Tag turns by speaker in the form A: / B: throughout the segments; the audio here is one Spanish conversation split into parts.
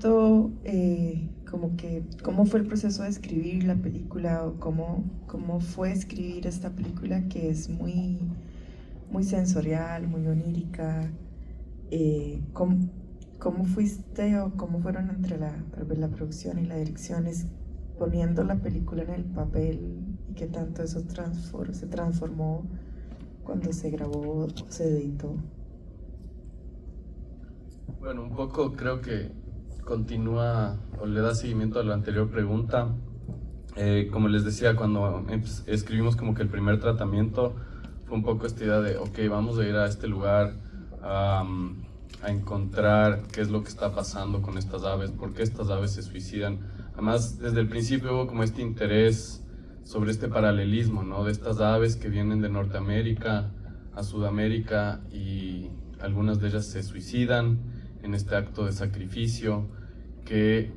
A: Como que, ¿cómo fue el proceso de escribir la película o cómo fue escribir esta película que es muy sensorial, muy onírica? ¿Cómo, cómo fuiste o cómo fueron entre la producción y la dirección poniendo la película en el papel y qué tanto eso se transformó cuando se grabó o se editó?
B: Bueno, un poco creo que continúa o le da seguimiento a la anterior pregunta. Como les decía, cuando escribimos como que el primer tratamiento fue un poco esta idea de, ok, vamos a ir a este lugar a encontrar qué es lo que está pasando con estas aves, por qué estas aves se suicidan. Además, desde el principio hubo como este interés sobre este paralelismo, ¿no? De estas aves que vienen de Norteamérica a Sudamérica y algunas de ellas se suicidan en este acto de sacrificio que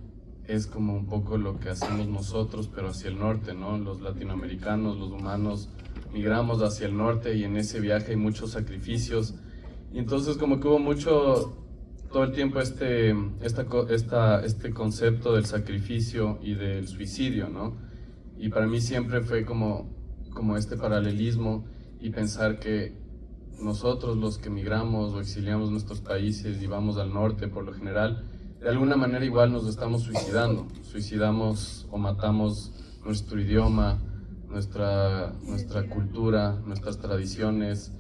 B: es como un poco lo que hacemos nosotros, pero hacia el norte, ¿no? Los latinoamericanos, los humanos, migramos hacia el norte y en ese viaje hay muchos sacrificios. Y entonces como que hubo mucho, todo el tiempo este concepto del sacrificio y del suicidio, ¿no? Y para mí siempre fue como este paralelismo y pensar que nosotros los que migramos o exiliamos nuestros países y vamos al norte por lo general, de alguna manera igual nos estamos suicidamos o matamos nuestro idioma, nuestra cultura, nuestras tradiciones,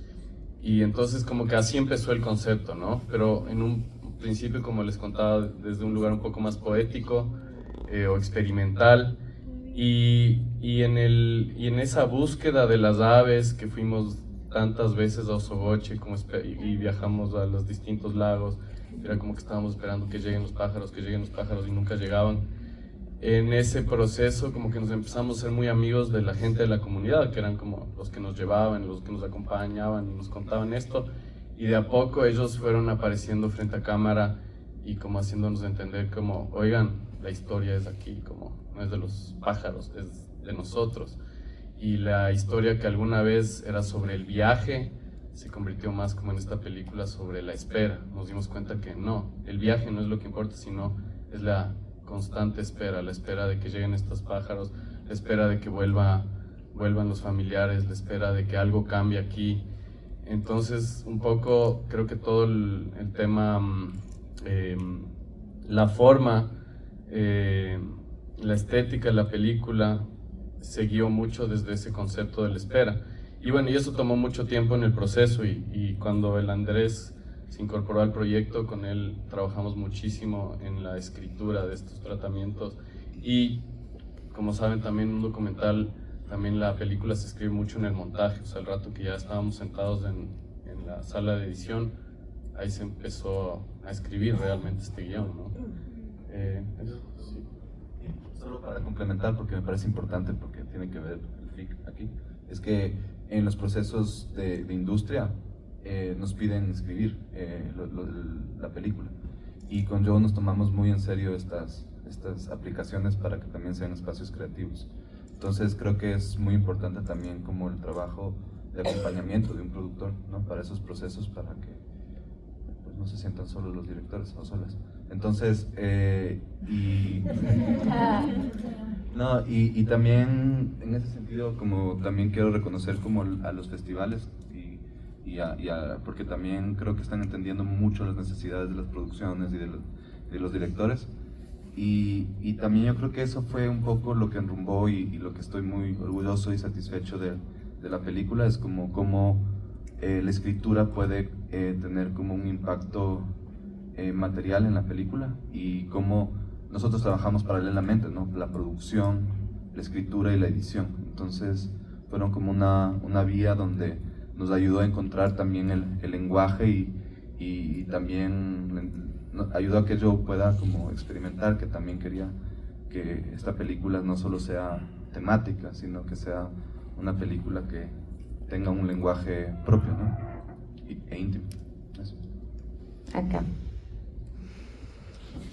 B: y entonces como que así empezó el concepto, ¿no? Pero en un principio, como les contaba, desde un lugar un poco más poético o experimental, y en esa búsqueda de las aves que fuimos tantas veces a Osogoche y viajamos a los distintos lagos, era como que estábamos esperando que lleguen los pájaros y nunca llegaban. En ese proceso como que nos empezamos a ser muy amigos de la gente de la comunidad, que eran como los que nos llevaban, los que nos acompañaban y nos contaban esto, y de a poco ellos fueron apareciendo frente a cámara y como haciéndonos entender como, oigan, la historia es aquí, como no es de los pájaros, es de nosotros. Y la historia que alguna vez era sobre el viaje se convirtió más como en esta película sobre la espera. Nos dimos cuenta que no, el viaje no es lo que importa, sino es la constante espera, la espera de que lleguen estos pájaros, la espera de que vuelvan los familiares, la espera de que algo cambie aquí. Entonces, un poco creo que todo el tema, la forma, la estética de la película se guió mucho desde ese concepto de la espera. Y bueno, y eso tomó mucho tiempo en el proceso y cuando el Andrés se incorporó al proyecto, con él trabajamos muchísimo en la escritura de estos tratamientos y como saben también un documental, también la película se escribe mucho en el montaje, o sea, el rato que ya estábamos sentados en la sala de edición, ahí se empezó a escribir realmente este guión, ¿no? Sí.
C: Solo para complementar, porque me parece importante, porque tiene que ver el FIC aquí, es que en los procesos de industria nos piden escribir la película, y con Joe nos tomamos muy en serio estas aplicaciones para que también sean espacios creativos. Entonces creo que es muy importante también como el trabajo de acompañamiento de un productor, ¿no? Para esos procesos, para que pues, no se sientan solos los directores o solas. Entonces, no, y también en ese sentido, como también quiero reconocer como a los festivales porque también creo que están entendiendo mucho las necesidades de las producciones y de los directores, y también yo creo que eso fue un poco lo que enrumbó y lo que estoy muy orgulloso y satisfecho de la película, es como la escritura puede tener como un impacto material en la película, y cómo nosotros trabajamos paralelamente, ¿no? La producción, la escritura y la edición. Entonces fueron como una vía donde nos ayudó a encontrar también el lenguaje y también ayudó a que yo pueda como experimentar, que también quería que esta película no solo sea temática, sino que sea una película que tenga un lenguaje propio, ¿no? E íntimo. Eso.
D: Acá.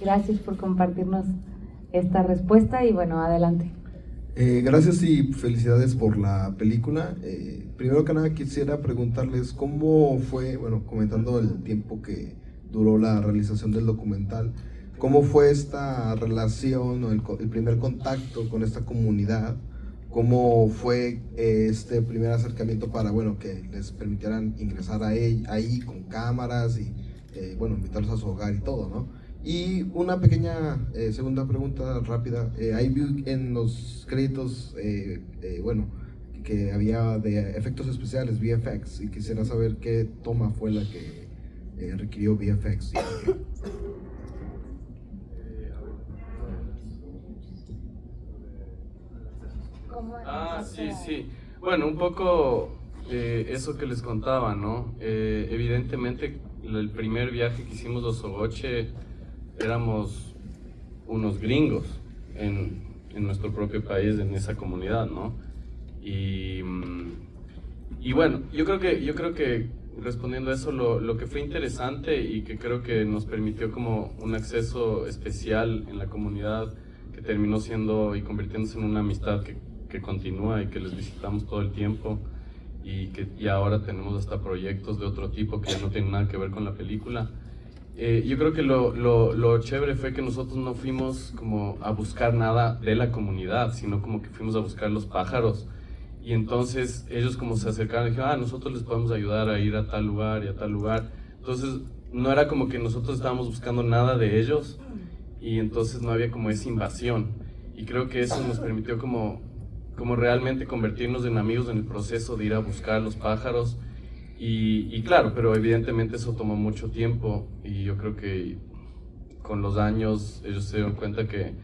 D: Gracias por compartirnos esta respuesta y bueno, adelante.
E: Gracias y felicidades por la película. Primero que nada quisiera preguntarles cómo fue, bueno, comentando el tiempo que duró la realización del documental, ¿Cómo fue esta relación o el primer contacto con esta comunidad? ¿Cómo fue este primer acercamiento para, bueno, que les permitieran ingresar ahí con cámaras y, bueno, invitarlos a su hogar y todo, ¿no? Y una pequeña segunda pregunta rápida. Ahí vi en los créditos, bueno, que había de efectos especiales, VFX, y quisiera saber qué toma fue la que requirió VFX.
B: Sí. Bueno, un poco eso que les contaba, ¿no? Evidentemente, el primer viaje que hicimos a Osogoche éramos unos gringos en nuestro propio país, en esa comunidad, ¿no? Y bueno, yo creo que respondiendo a eso, lo que fue interesante y que creo que nos permitió como un acceso especial en la comunidad, que terminó siendo y convirtiéndose en una amistad que continúa y que les visitamos todo el tiempo, y ahora tenemos hasta proyectos de otro tipo que ya no tienen nada que ver con la película. Yo creo que lo chévere fue que nosotros no fuimos como a buscar nada de la comunidad, sino como que fuimos a buscar los pájaros. Y entonces ellos como se acercaron y dijeron, nosotros les podemos ayudar a ir a tal lugar y a tal lugar. Entonces no era como que nosotros estábamos buscando nada de ellos, y entonces no había como esa invasión. Y creo que eso nos permitió como realmente convertirnos en amigos en el proceso de ir a buscar los pájaros. Y claro, pero evidentemente eso tomó mucho tiempo, y yo creo que con los años ellos se dieron cuenta que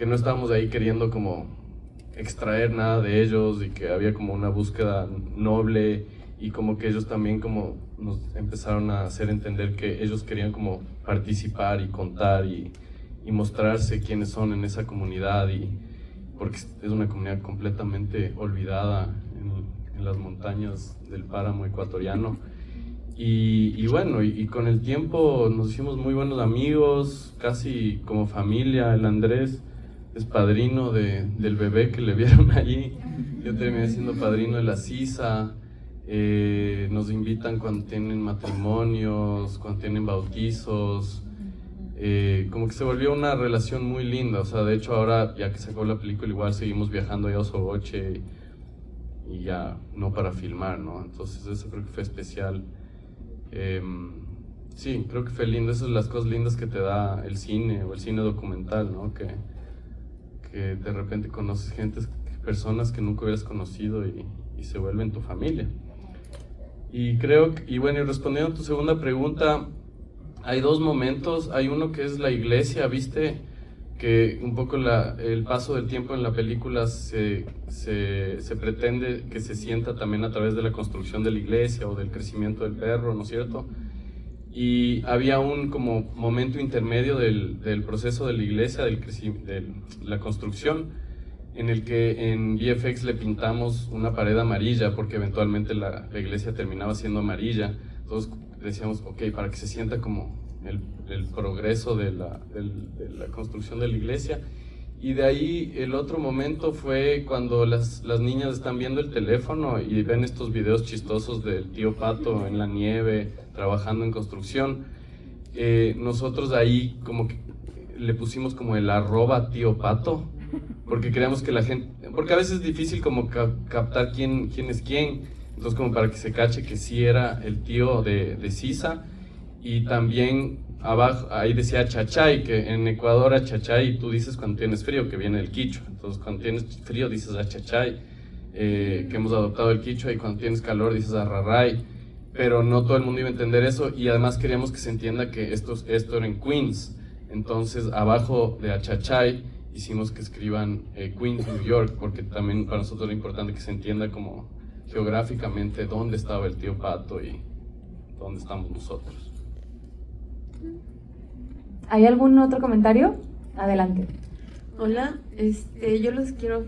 B: no estábamos ahí queriendo como extraer nada de ellos, y que había como una búsqueda noble, y como que ellos también como nos empezaron a hacer entender que ellos querían como participar y contar y mostrarse quiénes son en esa comunidad, y porque es una comunidad completamente olvidada en las montañas del páramo ecuatoriano. Y bueno, y con el tiempo nos hicimos muy buenos amigos, casi como familia. El Andrés es padrino del bebé que le vieron allí. Yo terminé siendo padrino de la Sisa. Nos invitan cuando tienen matrimonios, cuando tienen bautizos. Como que se volvió una relación muy linda. O sea, de hecho ahora, ya que sacó la película, igual seguimos viajando a Osogoche, y ya no para filmar, ¿no? Entonces eso creo que fue especial. Sí, creo que fue lindo. Esas son las cosas lindas que te da el cine o el cine documental, ¿no? Que de repente conoces personas que nunca hubieras conocido, y se vuelven tu familia. Y creo, y bueno, y respondiendo a tu segunda pregunta, hay dos momentos. Hay uno que es la iglesia, ¿viste? Que un poco el paso del tiempo en la película se pretende que se sienta también a través de la construcción de la iglesia o del crecimiento del perro, ¿no es cierto? Y había un como momento intermedio del proceso de la iglesia, de la construcción, en el que en VFX le pintamos una pared amarilla, porque eventualmente la iglesia terminaba siendo amarilla. Entonces decíamos, ok, para que se sienta como el progreso de la construcción de la iglesia. Y de ahí el otro momento fue cuando las niñas están viendo el teléfono y ven estos videos chistosos del tío Pato en la nieve, trabajando en construcción. Nosotros ahí como que le pusimos como el @tío Pato, porque queríamos que la gente, porque a veces es difícil como captar quién es quién, entonces como para que se cache que sí era el tío de Sisa. Y también abajo, ahí decía achachay, que en Ecuador achachay tú dices cuando tienes frío, que viene el quichua. Entonces cuando tienes frío dices achachay, que hemos adoptado el quichua, y cuando tienes calor dices arraray. Pero no todo el mundo iba a entender eso, y además queríamos que se entienda que esto era en Queens. Entonces abajo de achachay hicimos que escriban Queens, New York, porque también para nosotros era importante que se entienda como geográficamente dónde estaba el tío Pato y dónde estamos nosotros.
D: ¿Hay algún otro comentario? Adelante.
F: Hola, yo los quiero